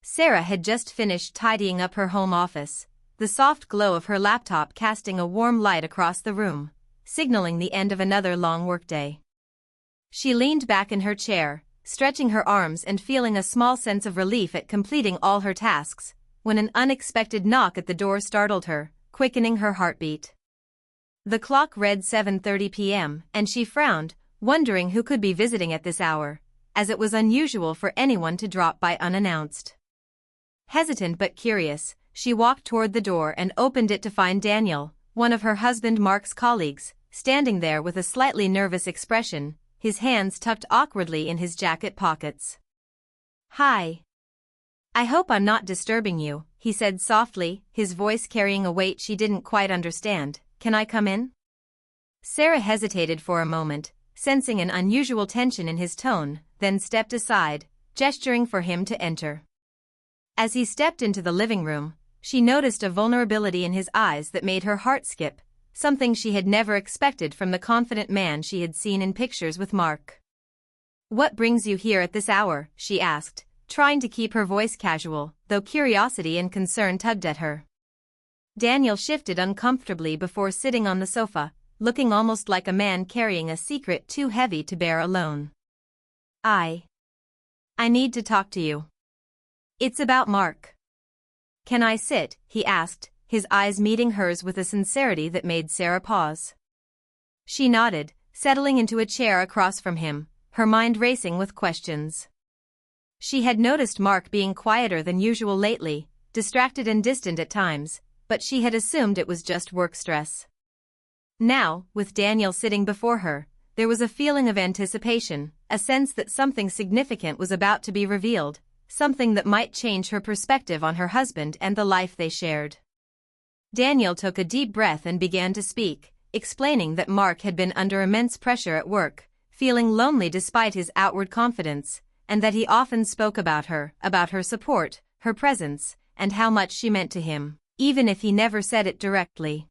Sarah had just finished tidying up her home office, the soft glow of her laptop casting a warm light across the room, signaling the end of another long workday. She leaned back in her chair, stretching her arms and feeling a small sense of relief at completing all her tasks, when an unexpected knock at the door startled her, quickening her heartbeat. The clock read 7:30 p.m., and she frowned, wondering who could be visiting at this hour, as it was unusual for anyone to drop by unannounced. Hesitant but curious, she walked toward the door and opened it to find Daniel, one of her husband Mark's colleagues, standing there with a slightly nervous expression, his hands tucked awkwardly in his jacket pockets. "Hi. I hope I'm not disturbing you," he said softly, his voice carrying a weight she didn't quite understand. "Can I come in?" Sarah hesitated for a moment, sensing an unusual tension in his tone, then stepped aside, gesturing for him to enter. As he stepped into the living room, she noticed a vulnerability in his eyes that made her heart skip, something she had never expected from the confident man she had seen in pictures with Mark. "What brings you here at this hour?" she asked, trying to keep her voice casual, though curiosity and concern tugged at her. Daniel shifted uncomfortably before sitting on the sofa, looking almost like a man carrying a secret too heavy to bear alone. I need to talk to you. It's about Mark." "Can I sit?" he asked, his eyes meeting hers with a sincerity that made Sarah pause. She nodded, settling into a chair across from him, her mind racing with questions. She had noticed Mark being quieter than usual lately, distracted and distant at times, but she had assumed it was just work stress. Now, with Daniel sitting before her, there was a feeling of anticipation, a sense that something significant was about to be revealed, something that might change her perspective on her husband and the life they shared. Daniel took a deep breath and began to speak, explaining that Mark had been under immense pressure at work, feeling lonely despite his outward confidence, and that he often spoke about her support, her presence, and how much she meant to him, even if he never said it directly.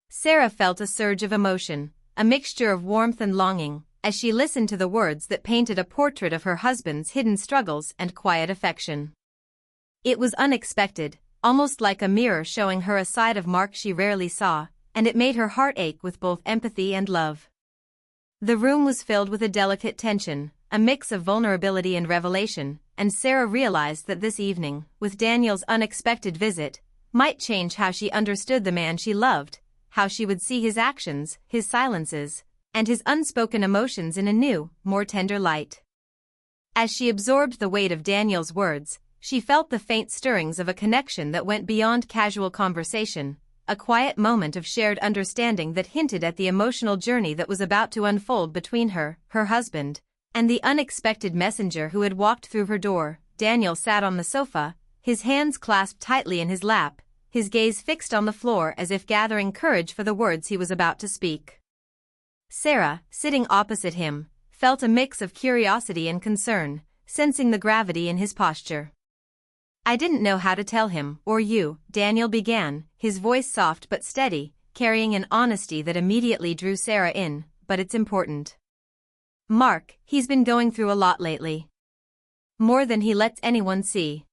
Sarah felt a surge of emotion, a mixture of warmth and longing, as she listened to the words that painted a portrait of her husband's hidden struggles and quiet affection. It was unexpected, almost like a mirror showing her a side of Mark she rarely saw, and it made her heart ache with both empathy and love. The room was filled with a delicate tension, a mix of vulnerability and revelation, and Sarah realized that this evening, with Daniel's unexpected visit, might change how she understood the man she loved, how she would see his actions, his silences, and his unspoken emotions in a new, more tender light. As she absorbed the weight of Daniel's words, she felt the faint stirrings of a connection that went beyond casual conversation, a quiet moment of shared understanding that hinted at the emotional journey that was about to unfold between her husband, and the unexpected messenger who had walked through her door. Daniel sat on the sofa, his hands clasped tightly in his lap, his gaze fixed on the floor as if gathering courage for the words he was about to speak. Sarah, sitting opposite him, felt a mix of curiosity and concern, sensing the gravity in his posture. "I didn't know how to tell him, or you," Daniel began, his voice soft but steady, carrying an honesty that immediately drew Sarah in, "but it's important. Mark, he's been going through a lot lately. More than he lets anyone see."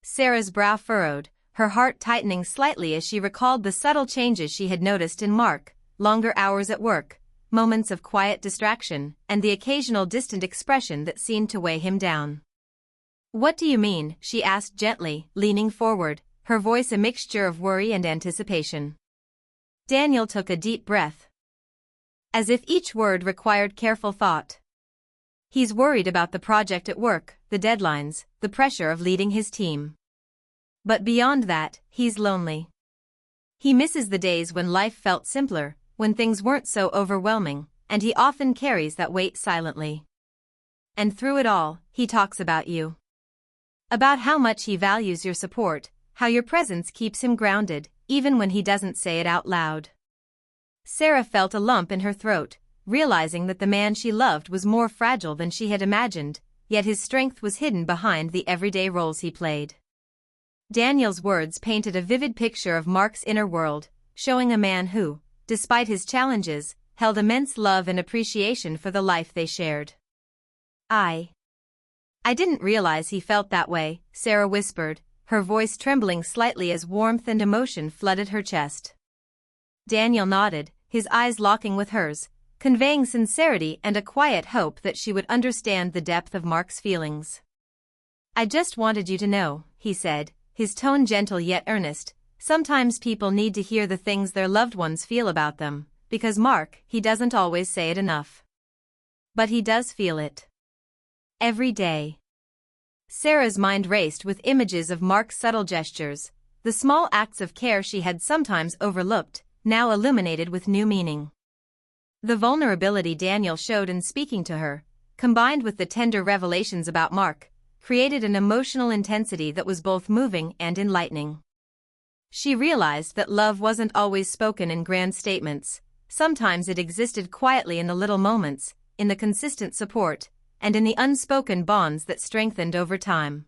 Sarah's brow furrowed, her heart tightening slightly as she recalled the subtle changes she had noticed in Mark: longer hours at work, moments of quiet distraction, and the occasional distant expression that seemed to weigh him down. "What do you mean?" she asked gently, leaning forward, her voice a mixture of worry and anticipation. Daniel took a deep breath, as if each word required careful thought. "He's worried about the project at work, the deadlines, the pressure of leading his team. But beyond that, he's lonely. He misses the days when life felt simpler, when things weren't so overwhelming, and he often carries that weight silently. And through it all, he talks about you. About how much he values your support, how your presence keeps him grounded, even when he doesn't say it out loud." Sarah felt a lump in her throat, realizing that the man she loved was more fragile than she had imagined, yet his strength was hidden behind the everyday roles he played. Daniel's words painted a vivid picture of Mark's inner world, showing a man who, despite his challenges, held immense love and appreciation for the life they shared. I I didn't realize he felt that way, Sarah whispered, her voice trembling slightly as warmth and emotion flooded her chest. Daniel nodded, his eyes locking with hers, conveying sincerity and a quiet hope that she would understand the depth of Mark's feelings. I just wanted you to know, he said, his tone gentle yet earnest. Sometimes people need to hear the things their loved ones feel about them, because Mark, he doesn't always say it enough. But he does feel it. Every day. Sarah's mind raced with images of Mark's subtle gestures, the small acts of care she had sometimes overlooked, now illuminated with new meaning. The vulnerability Daniel showed in speaking to her, combined with the tender revelations about Mark, created an emotional intensity that was both moving and enlightening. She realized that love wasn't always spoken in grand statements. Sometimes it existed quietly in the little moments, in the consistent support, and in the unspoken bonds that strengthened over time.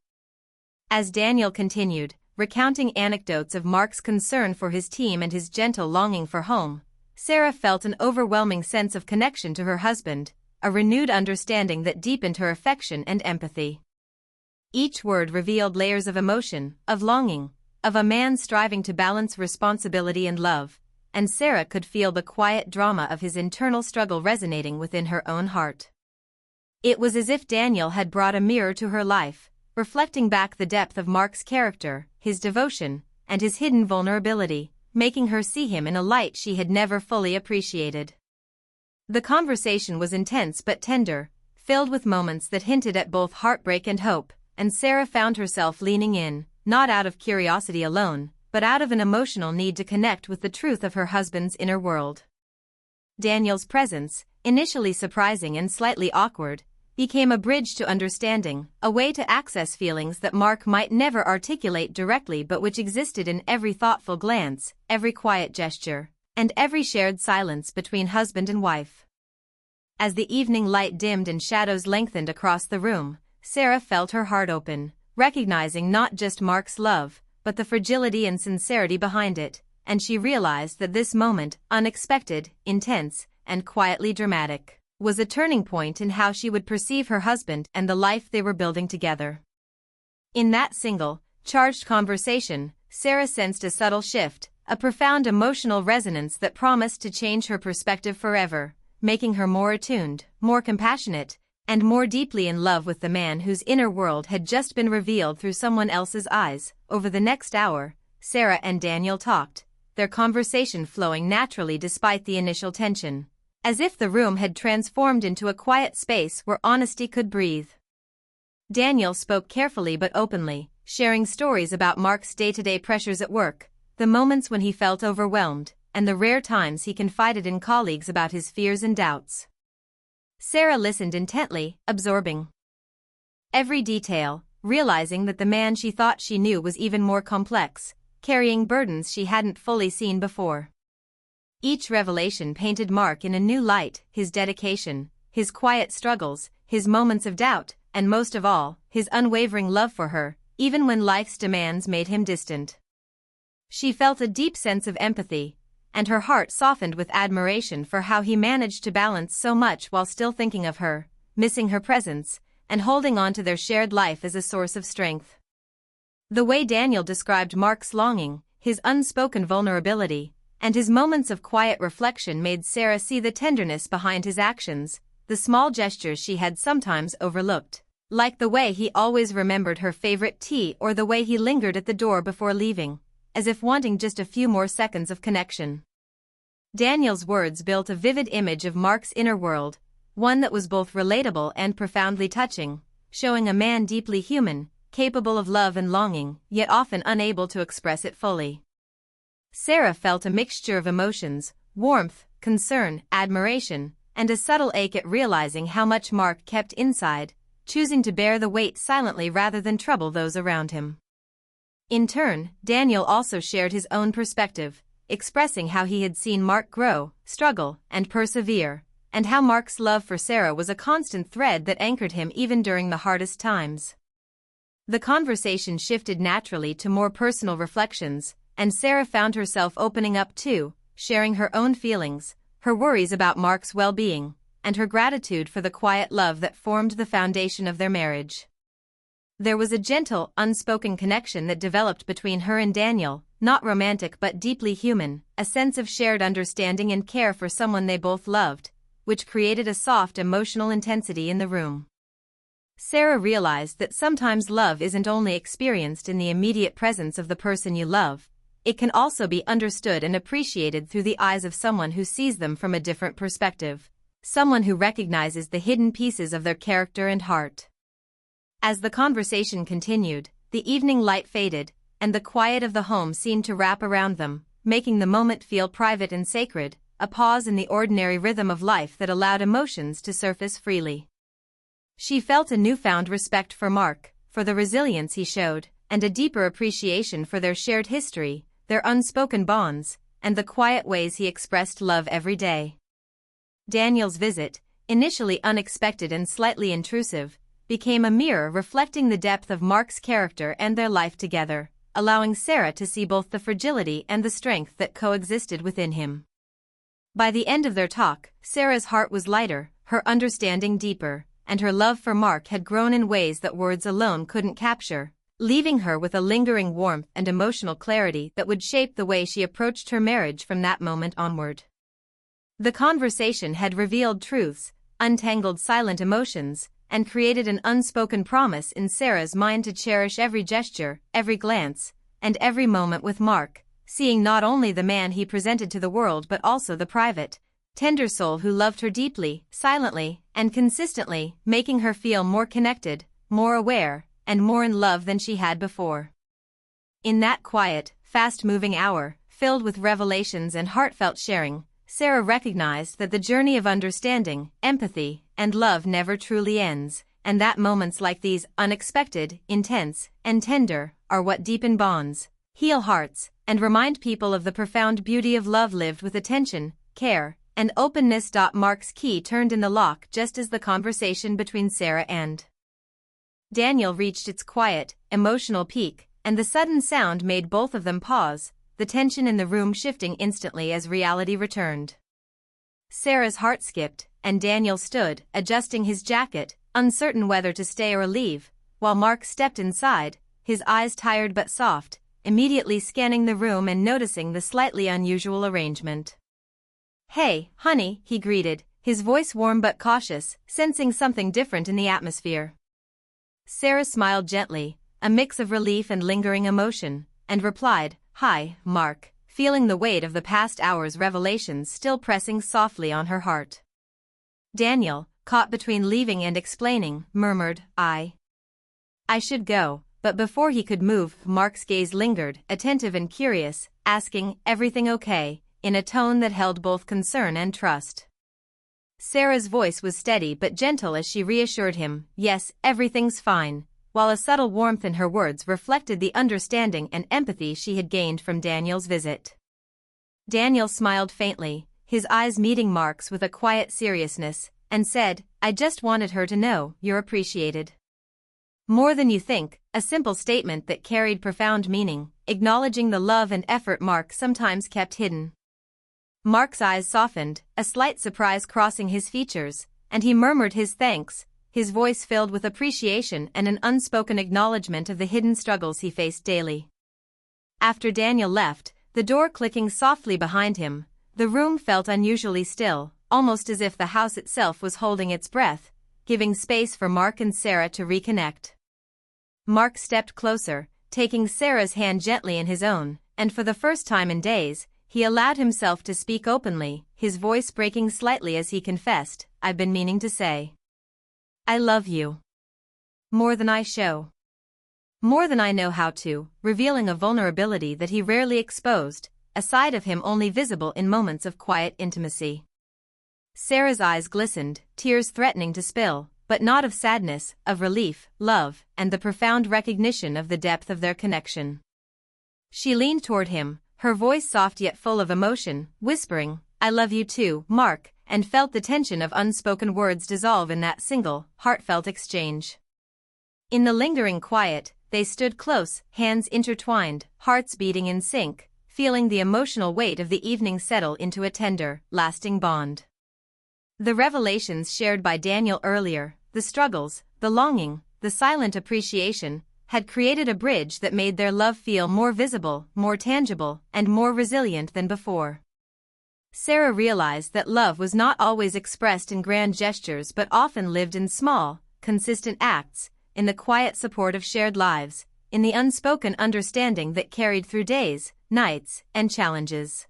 As Daniel continued, recounting anecdotes of Mark's concern for his team and his gentle longing for home, Sarah felt an overwhelming sense of connection to her husband, a renewed understanding that deepened her affection and empathy. Each word revealed layers of emotion, of longing, of a man striving to balance responsibility and love, and Sarah could feel the quiet drama of his internal struggle resonating within her own heart. It was as if Daniel had brought a mirror to her life, reflecting back the depth of Mark's character, his devotion, and his hidden vulnerability, making her see him in a light she had never fully appreciated. The conversation was intense but tender, filled with moments that hinted at both heartbreak and hope, and Sarah found herself leaning in, not out of curiosity alone, but out of an emotional need to connect with the truth of her husband's inner world. Daniel's presence, initially surprising and slightly awkward, became a bridge to understanding, a way to access feelings that Mark might never articulate directly but which existed in every thoughtful glance, every quiet gesture, and every shared silence between husband and wife. As the evening light dimmed and shadows lengthened across the room, Sarah felt her heart open, recognizing not just Mark's love, but the fragility and sincerity behind it, and she realized that this moment, unexpected, intense, and quietly dramatic, was a turning point in how she would perceive her husband and the life they were building together. In that single, charged conversation, Sarah sensed a subtle shift, a profound emotional resonance that promised to change her perspective forever, making her more attuned, more compassionate, and more deeply in love with the man whose inner world had just been revealed through someone else's eyes. Over the next hour, Sarah and Daniel talked, their conversation flowing naturally despite the initial tension, as if the room had transformed into a quiet space where honesty could breathe. Daniel spoke carefully but openly, sharing stories about Mark's day-to-day pressures at work, the moments when he felt overwhelmed, and the rare times he confided in colleagues about his fears and doubts. Sarah listened intently, absorbing every detail, realizing that the man she thought she knew was even more complex, carrying burdens she hadn't fully seen before. Each revelation painted Mark in a new light, his dedication, his quiet struggles, his moments of doubt, and most of all, his unwavering love for her, even when life's demands made him distant. She felt a deep sense of empathy, and her heart softened with admiration for how he managed to balance so much while still thinking of her, missing her presence, and holding on to their shared life as a source of strength. The way Daniel described Mark's longing, his unspoken vulnerability, and his moments of quiet reflection made Sarah see the tenderness behind his actions, the small gestures she had sometimes overlooked, like the way he always remembered her favorite tea or the way he lingered at the door before leaving, as if wanting just a few more seconds of connection. Daniel's words built a vivid image of Mark's inner world, one that was both relatable and profoundly touching, showing a man deeply human, capable of love and longing, yet often unable to express it fully. Sarah felt a mixture of emotions, warmth, concern, admiration, and a subtle ache at realizing how much Mark kept inside, choosing to bear the weight silently rather than trouble those around him. In turn, Daniel also shared his own perspective, expressing how he had seen Mark grow, struggle, and persevere, and how Mark's love for Sarah was a constant thread that anchored him even during the hardest times. The conversation shifted naturally to more personal reflections, and Sarah found herself opening up too, sharing her own feelings, her worries about Mark's well-being, and her gratitude for the quiet love that formed the foundation of their marriage. There was a gentle, unspoken connection that developed between her and Daniel, not romantic but deeply human, a sense of shared understanding and care for someone they both loved, which created a soft emotional intensity in the room. Sarah realized that sometimes love isn't only experienced in the immediate presence of the person you love, it can also be understood and appreciated through the eyes of someone who sees them from a different perspective, someone who recognizes the hidden pieces of their character and heart. As the conversation continued, the evening light faded, and the quiet of the home seemed to wrap around them, making the moment feel private and sacred, a pause in the ordinary rhythm of life that allowed emotions to surface freely. She felt a newfound respect for Mark, for the resilience he showed, and a deeper appreciation for their shared history, their unspoken bonds, and the quiet ways he expressed love every day. Daniel's visit, initially unexpected and slightly intrusive, became a mirror reflecting the depth of Mark's character and their life together, allowing Sarah to see both the fragility and the strength that coexisted within him. By the end of their talk, Sarah's heart was lighter, her understanding deeper, and her love for Mark had grown in ways that words alone couldn't capture, leaving her with a lingering warmth and emotional clarity that would shape the way she approached her marriage from that moment onward. The conversation had revealed truths, untangled silent emotions, and created an unspoken promise in Sarah's mind to cherish every gesture, every glance, and every moment with Mark, seeing not only the man he presented to the world but also the private, tender soul who loved her deeply, silently, and consistently, making her feel more connected, more aware, and more in love than she had before. In that quiet, fast-moving hour, filled with revelations and heartfelt sharing, Sarah recognized that the journey of understanding, empathy, and love never truly ends, and that moments like these, unexpected, intense, and tender, are what deepen bonds, heal hearts, and remind people of the profound beauty of love lived with attention, care, and openness. Mark's key turned in the lock just as the conversation between Sarah and Daniel reached its quiet, emotional peak, and the sudden sound made both of them pause, the tension in the room shifting instantly as reality returned. Sarah's heart skipped, and Daniel stood, adjusting his jacket, uncertain whether to stay or leave, while Mark stepped inside, his eyes tired but soft, immediately scanning the room and noticing the slightly unusual arrangement. "Hey, honey," he greeted, his voice warm but cautious, sensing something different in the atmosphere. Sarah smiled gently, a mix of relief and lingering emotion, and replied, "Hi, Mark," feeling the weight of the past hour's revelations still pressing softly on her heart. Daniel, caught between leaving and explaining, murmured, I should go," but before he could move, Mark's gaze lingered, attentive and curious, asking, "Everything okay?" in a tone that held both concern and trust. Sarah's voice was steady but gentle as she reassured him, "Yes, everything's fine," while a subtle warmth in her words reflected the understanding and empathy she had gained from Daniel's visit. Daniel smiled faintly, his eyes meeting Mark's with a quiet seriousness, and said, "I just wanted her to know you're appreciated. More than you think," a simple statement that carried profound meaning, acknowledging the love and effort Mark sometimes kept hidden. Mark's eyes softened, a slight surprise crossing his features, and he murmured his thanks, his voice filled with appreciation and an unspoken acknowledgement of the hidden struggles he faced daily. After Daniel left, the door clicking softly behind him, the room felt unusually still, almost as if the house itself was holding its breath, giving space for Mark and Sarah to reconnect. Mark stepped closer, taking Sarah's hand gently in his own, and for the first time in days, he allowed himself to speak openly, his voice breaking slightly as he confessed, "I've been meaning to say, I love you. More than I show. More than I know how to," revealing a vulnerability that he rarely exposed, a side of him only visible in moments of quiet intimacy. Sarah's eyes glistened, tears threatening to spill, but not of sadness, of relief, love, and the profound recognition of the depth of their connection. She leaned toward him, her voice soft yet full of emotion, whispering, "I love you too, Mark," and felt the tension of unspoken words dissolve in that single, heartfelt exchange. In the lingering quiet, they stood close, hands intertwined, hearts beating in sync, feeling the emotional weight of the evening settle into a tender, lasting bond. The revelations shared by Daniel earlier, the struggles, the longing, the silent appreciation, had created a bridge that made their love feel more visible, more tangible, and more resilient than before. Sarah realized that love was not always expressed in grand gestures but often lived in small, consistent acts, in the quiet support of shared lives, in the unspoken understanding that carried through days, nights, and challenges.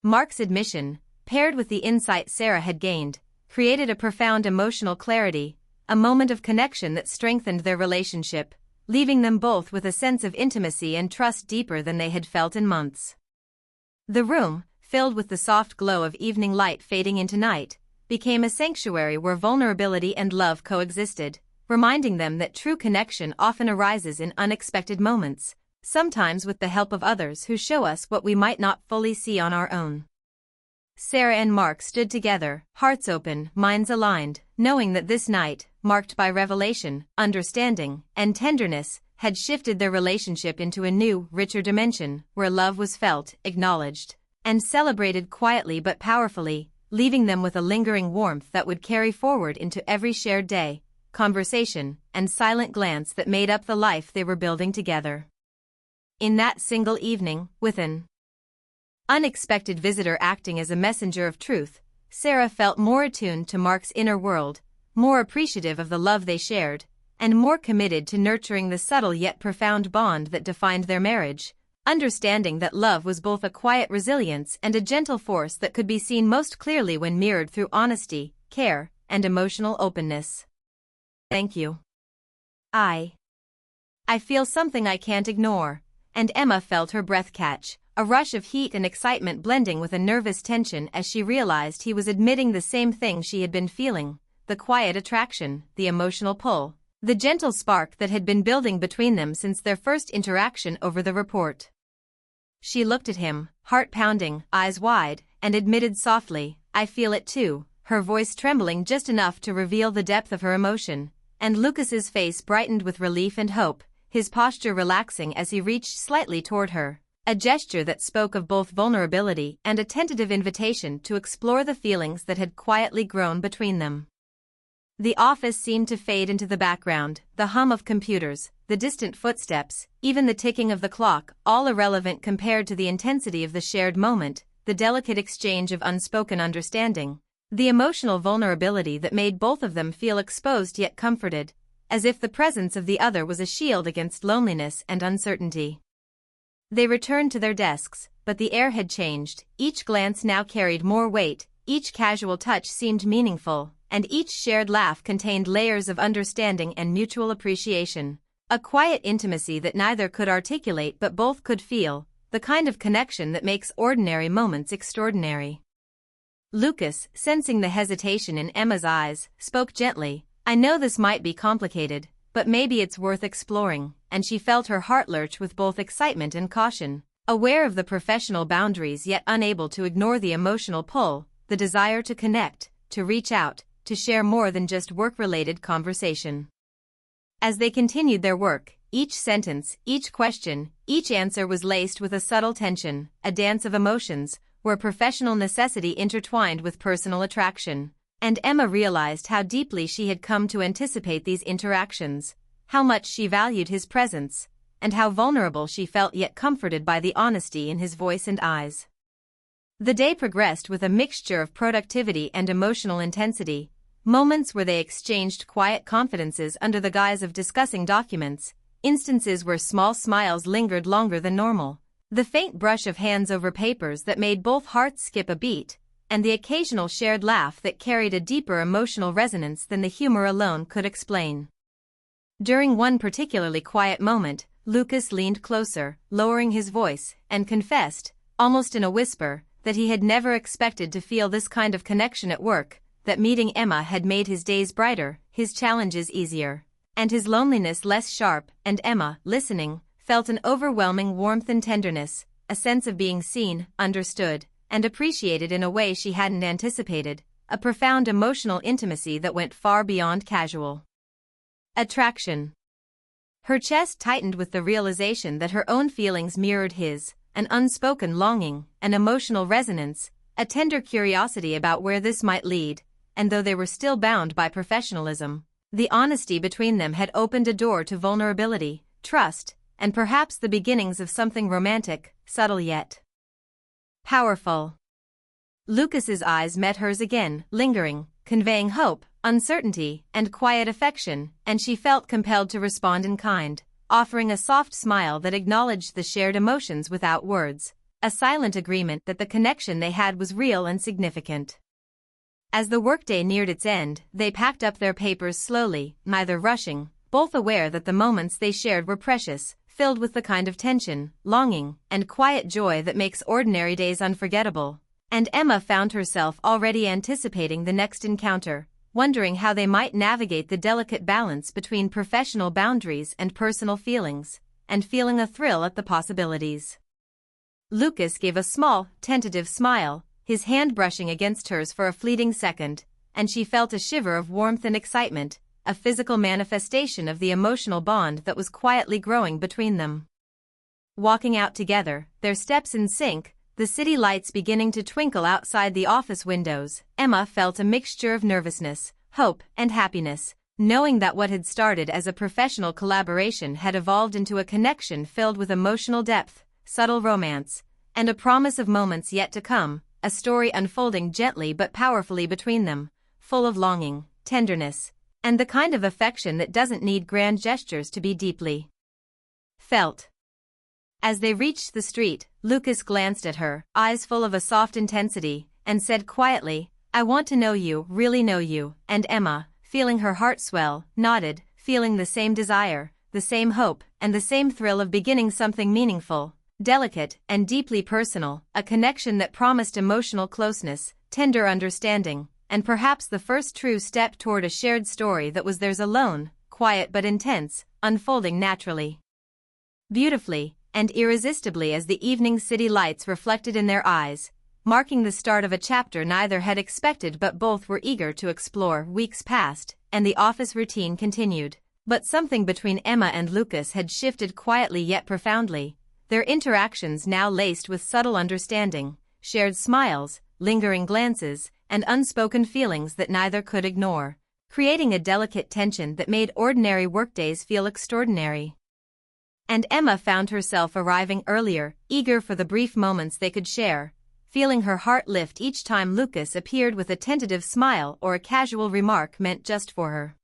Mark's admission, paired with the insight Sarah had gained, created a profound emotional clarity, a moment of connection that strengthened their relationship, leaving them both with a sense of intimacy and trust deeper than they had felt in months. The room, filled with the soft glow of evening light fading into night, became a sanctuary where vulnerability and love coexisted, reminding them that true connection often arises in unexpected moments, sometimes with the help of others who show us what we might not fully see on our own. Sarah and Mark stood together, hearts open, minds aligned, knowing that this night, marked by revelation, understanding, and tenderness, had shifted their relationship into a new, richer dimension, where love was felt, acknowledged, and celebrated quietly but powerfully, leaving them with a lingering warmth that would carry forward into every shared day, conversation, and silent glance that made up the life they were building together. In that single evening, with an unexpected visitor acting as a messenger of truth, Sarah felt more attuned to Mark's inner world, more appreciative of the love they shared, and more committed to nurturing the subtle yet profound bond that defined their marriage, understanding that love was both a quiet resilience and a gentle force that could be seen most clearly when mirrored through honesty, care, and emotional openness. Thank you. I feel something I can't ignore, and Emma felt her breath catch, a rush of heat and excitement blending with a nervous tension as she realized he was admitting the same thing she had been feeling, the quiet attraction, the emotional pull, the gentle spark that had been building between them since their first interaction over the report. She looked at him, heart pounding, eyes wide, and admitted softly, "I feel it too," her voice trembling just enough to reveal the depth of her emotion, and Lucas's face brightened with relief and hope, his posture relaxing as he reached slightly toward her, a gesture that spoke of both vulnerability and a tentative invitation to explore the feelings that had quietly grown between them. The office seemed to fade into the background, the hum of computers, the distant footsteps, even the ticking of the clock, all irrelevant compared to the intensity of the shared moment, the delicate exchange of unspoken understanding, the emotional vulnerability that made both of them feel exposed yet comforted, as if the presence of the other was a shield against loneliness and uncertainty. They returned to their desks, but the air had changed, each glance now carried more weight, each casual touch seemed meaningful, and each shared laugh contained layers of understanding and mutual appreciation, a quiet intimacy that neither could articulate but both could feel, the kind of connection that makes ordinary moments extraordinary. Lucas, sensing the hesitation in Emma's eyes, spoke gently, "I know this might be complicated, but maybe it's worth exploring," and she felt her heart lurch with both excitement and caution, aware of the professional boundaries yet unable to ignore the emotional pull, the desire to connect, to reach out, to share more than just work-related conversation. As they continued their work, each sentence, each question, each answer was laced with a subtle tension, a dance of emotions, where professional necessity intertwined with personal attraction, and Emma realized how deeply she had come to anticipate these interactions, how much she valued his presence, and how vulnerable she felt yet comforted by the honesty in his voice and eyes. The day progressed with a mixture of productivity and emotional intensity, moments where they exchanged quiet confidences under the guise of discussing documents, instances where small smiles lingered longer than normal, the faint brush of hands over papers that made both hearts skip a beat, and the occasional shared laugh that carried a deeper emotional resonance than the humor alone could explain. During one particularly quiet moment, Lucas leaned closer, lowering his voice, and confessed, almost in a whisper, that he had never expected to feel this kind of connection at work, that meeting Emma had made his days brighter, his challenges easier, and his loneliness less sharp, and Emma, listening, felt an overwhelming warmth and tenderness, a sense of being seen, understood, and appreciated in a way she hadn't anticipated, a profound emotional intimacy that went far beyond casual attraction. Her chest tightened with the realization that her own feelings mirrored his, an unspoken longing, an emotional resonance, a tender curiosity about where this might lead, and though they were still bound by professionalism, The honesty between them had opened a door to vulnerability, trust, and perhaps the beginnings of something romantic, subtle yet powerful. Lucas's eyes met hers again, lingering, conveying hope, uncertainty, and quiet affection, and she felt compelled to respond in kind, offering a soft smile that acknowledged the shared emotions without words, a silent agreement that the connection they had was real and significant. As the workday neared its end, they packed up their papers slowly, neither rushing, both aware that the moments they shared were precious, filled with the kind of tension, longing, and quiet joy that makes ordinary days unforgettable. And Emma found herself already anticipating the next encounter, wondering how they might navigate the delicate balance between professional boundaries and personal feelings, and feeling a thrill at the possibilities. Lucas gave a small, tentative smile, his hand brushing against hers for a fleeting second, and she felt a shiver of warmth and excitement, a physical manifestation of the emotional bond that was quietly growing between them. Walking out together, their steps in sync, the city lights beginning to twinkle outside the office windows, Emma felt a mixture of nervousness, hope, and happiness, knowing that what had started as a professional collaboration had evolved into a connection filled with emotional depth, subtle romance, and a promise of moments yet to come, a story unfolding gently but powerfully between them, full of longing, tenderness, and the kind of affection that doesn't need grand gestures to be deeply felt. As they reached the street, Lucas glanced at her, eyes full of a soft intensity, and said quietly, "I want to know you, really know you," and Emma, feeling her heart swell, nodded, feeling the same desire, the same hope, and the same thrill of beginning something meaningful, delicate, and deeply personal, a connection that promised emotional closeness, tender understanding, and perhaps the first true step toward a shared story that was theirs alone, quiet but intense, unfolding naturally, beautifully, and irresistibly as the evening city lights reflected in their eyes, marking the start of a chapter neither had expected but both were eager to explore. Weeks passed, and the office routine continued, but something between Emma and Lucas had shifted quietly yet profoundly, their interactions now laced with subtle understanding, shared smiles, lingering glances, and unspoken feelings that neither could ignore, creating a delicate tension that made ordinary workdays feel extraordinary. And Emma found herself arriving earlier, eager for the brief moments they could share, feeling her heart lift each time Lucas appeared with a tentative smile or a casual remark meant just for her.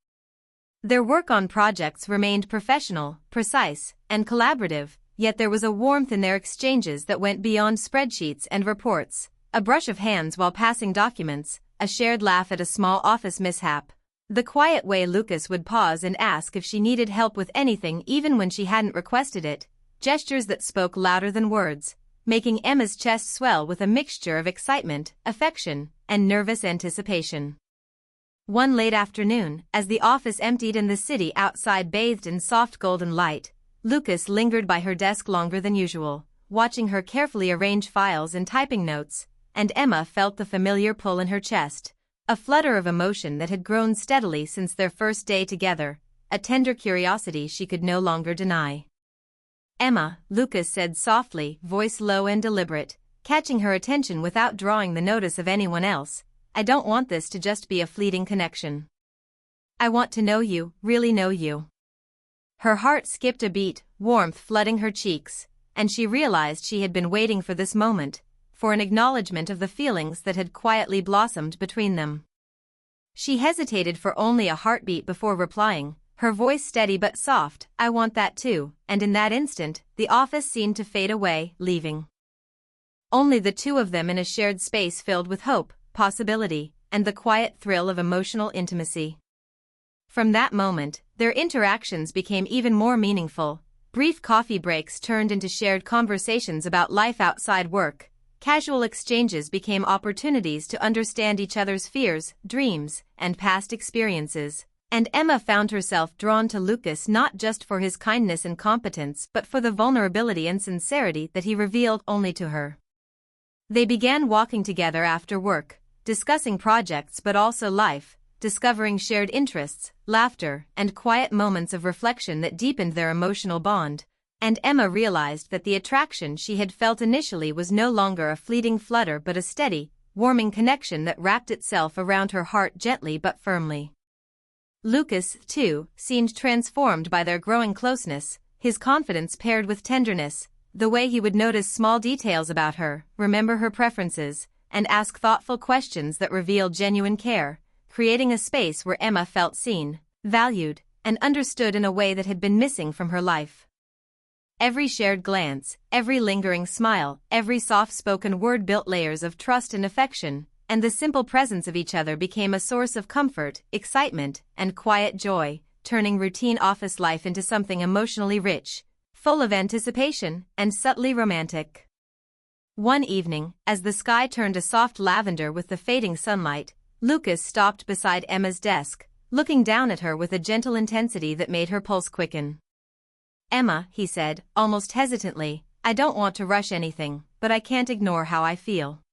Their work on projects remained professional, precise, and collaborative, yet there was a warmth in their exchanges that went beyond spreadsheets and reports, a brush of hands while passing documents, a shared laugh at a small office mishap, the quiet way Lucas would pause and ask if she needed help with anything even when she hadn't requested it, gestures that spoke louder than words, making Emma's chest swell with a mixture of excitement, affection, and nervous anticipation. One late afternoon, as the office emptied and the city outside bathed in soft golden light, Lucas lingered by her desk longer than usual, watching her carefully arrange files and typing notes, and Emma felt the familiar pull in her chest, a flutter of emotion that had grown steadily since their first day together, a tender curiosity she could no longer deny. "Emma," Lucas said softly, voice low and deliberate, catching her attention without drawing the notice of anyone else, "I don't want this to just be a fleeting connection. I want to know you, really know you." Her heart skipped a beat, warmth flooding her cheeks, and she realized she had been waiting for this moment, for an acknowledgement of the feelings that had quietly blossomed between them. She hesitated for only a heartbeat before replying, her voice steady but soft, "I want that too," and in that instant, the office seemed to fade away, leaving only the two of them in a shared space filled with hope, possibility, and the quiet thrill of emotional intimacy. From that moment, their interactions became even more meaningful. Brief coffee breaks turned into shared conversations about life outside work. Casual exchanges became opportunities to understand each other's fears, dreams, and past experiences, and Emma found herself drawn to Lucas not just for his kindness and competence but for the vulnerability and sincerity that he revealed only to her. They began walking together after work, discussing projects but also life, discovering shared interests, laughter, and quiet moments of reflection that deepened their emotional bond. And Emma realized that the attraction she had felt initially was no longer a fleeting flutter but a steady, warming connection that wrapped itself around her heart gently but firmly. Lucas, too, seemed transformed by their growing closeness, his confidence paired with tenderness, the way he would notice small details about her, remember her preferences, and ask thoughtful questions that revealed genuine care, creating a space where Emma felt seen, valued, and understood in a way that had been missing from her life. Every shared glance, every lingering smile, every soft-spoken word built layers of trust and affection, and the simple presence of each other became a source of comfort, excitement, and quiet joy, turning routine office life into something emotionally rich, full of anticipation, and subtly romantic. One evening, as the sky turned a soft lavender with the fading sunlight, Lucas stopped beside Emma's desk, looking down at her with a gentle intensity that made her pulse quicken. "Emma," he said, almost hesitantly, "I don't want to rush anything, but I can't ignore how I feel.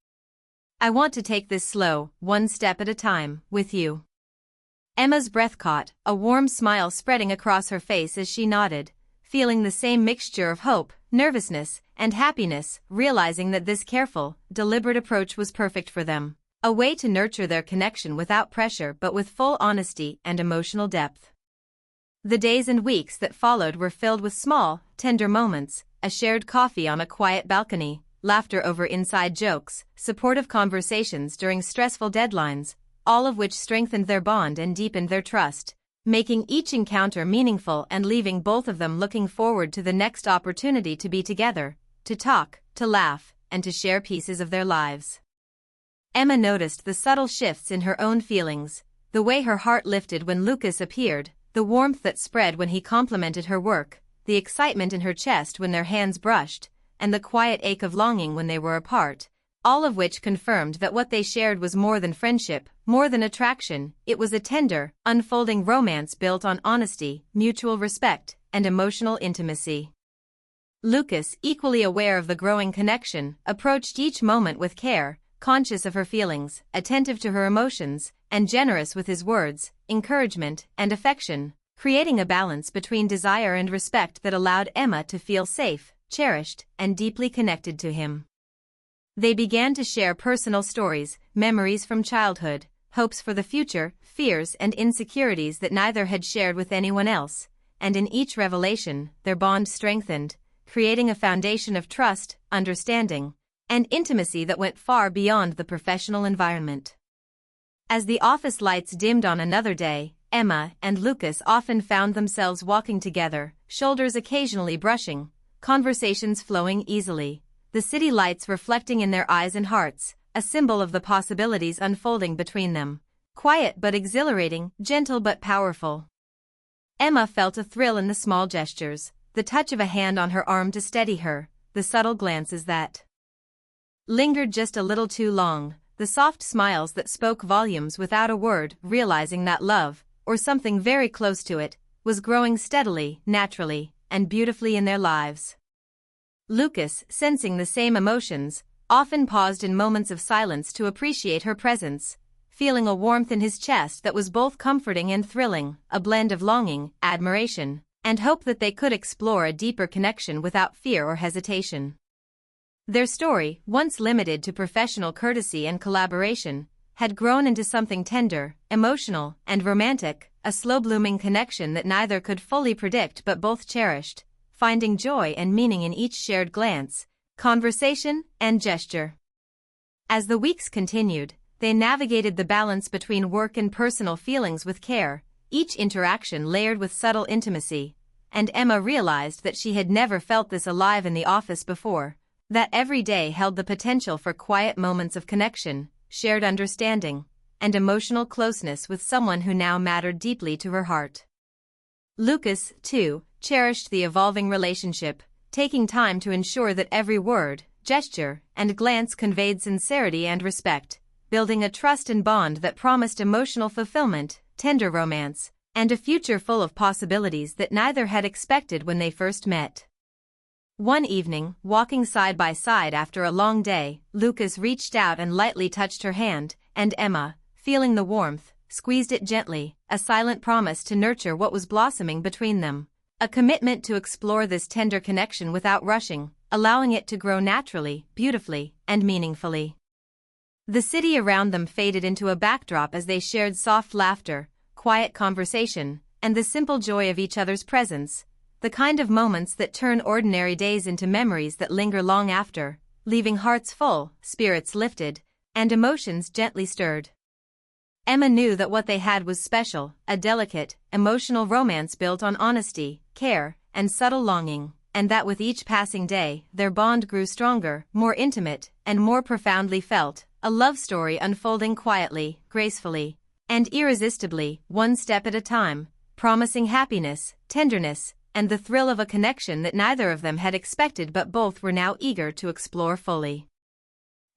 I want to take this slow, one step at a time, with you." Emma's breath caught, a warm smile spreading across her face as she nodded, feeling the same mixture of hope, nervousness, and happiness, realizing that this careful, deliberate approach was perfect for them, a way to nurture their connection without pressure but with full honesty and emotional depth. The days and weeks that followed were filled with small, tender moments, a shared coffee on a quiet balcony, laughter over inside jokes, supportive conversations during stressful deadlines, all of which strengthened their bond and deepened their trust, making each encounter meaningful and leaving both of them looking forward to the next opportunity to be together, to talk, to laugh, and to share pieces of their lives. Emma noticed the subtle shifts in her own feelings, the way her heart lifted when Lucas appeared, the warmth that spread when he complimented her work, the excitement in her chest when their hands brushed, and the quiet ache of longing when they were apart, all of which confirmed that what they shared was more than friendship, more than attraction. It was a tender, unfolding romance built on honesty, mutual respect, and emotional intimacy. Lucas, equally aware of the growing connection, approached each moment with care, conscious of her feelings, attentive to her emotions, and generous with his words, encouragement, and affection, creating a balance between desire and respect that allowed Emma to feel safe, cherished, and deeply connected to him. They began to share personal stories, memories from childhood, hopes for the future, fears and insecurities that neither had shared with anyone else, and in each revelation, their bond strengthened, creating a foundation of trust, understanding, and intimacy that went far beyond the professional environment. As the office lights dimmed on another day, Emma and Lucas often found themselves walking together, shoulders occasionally brushing, conversations flowing easily, the city lights reflecting in their eyes and hearts, a symbol of the possibilities unfolding between them, quiet but exhilarating, gentle but powerful. Emma felt a thrill in the small gestures, the touch of a hand on her arm to steady her, the subtle glances that lingered just a little too long, the soft smiles that spoke volumes without a word, realizing that love, or something very close to it, was growing steadily, naturally, and beautifully in their lives. Lucas, sensing the same emotions, often paused in moments of silence to appreciate her presence, feeling a warmth in his chest that was both comforting and thrilling, a blend of longing, admiration, and hope that they could explore a deeper connection without fear or hesitation. Their story, once limited to professional courtesy and collaboration, had grown into something tender, emotional, and romantic, a slow-blooming connection that neither could fully predict but both cherished, finding joy and meaning in each shared glance, conversation, and gesture. As the weeks continued, they navigated the balance between work and personal feelings with care, each interaction layered with subtle intimacy, and Emma realized that she had never felt this alive in the office before, that every day held the potential for quiet moments of connection, shared understanding, and emotional closeness with someone who now mattered deeply to her heart. Lucas, too, cherished the evolving relationship, taking time to ensure that every word, gesture, and glance conveyed sincerity and respect, building a trust and bond that promised emotional fulfillment, tender romance, and a future full of possibilities that neither had expected when they first met. One evening, walking side by side after a long day, Lucas reached out and lightly touched her hand, and Emma, feeling the warmth, squeezed it gently, a silent promise to nurture what was blossoming between them, a commitment to explore this tender connection without rushing, allowing it to grow naturally, beautifully, and meaningfully. The city around them faded into a backdrop as they shared soft laughter, quiet conversation, and the simple joy of each other's presence, the kind of moments that turn ordinary days into memories that linger long after, leaving hearts full, spirits lifted, and emotions gently stirred. Emma knew that what they had was special, a delicate, emotional romance built on honesty, care, and subtle longing, and that with each passing day, their bond grew stronger, more intimate, and more profoundly felt, a love story unfolding quietly, gracefully, and irresistibly, one step at a time, promising happiness, tenderness, and the thrill of a connection that neither of them had expected but both were now eager to explore fully.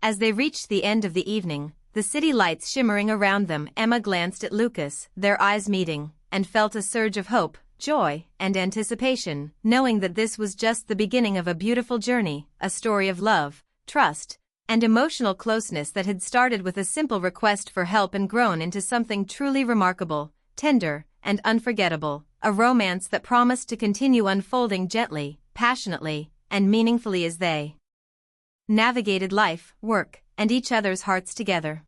As they reached the end of the evening, the city lights shimmering around them, Emma glanced at Lucas, their eyes meeting, and felt a surge of hope, joy, and anticipation, knowing that this was just the beginning of a beautiful journey, a story of love, trust, and emotional closeness that had started with a simple request for help and grown into something truly remarkable, tender, and unforgettable, a romance that promised to continue unfolding gently, passionately, and meaningfully as they navigated life, work, and each other's hearts together.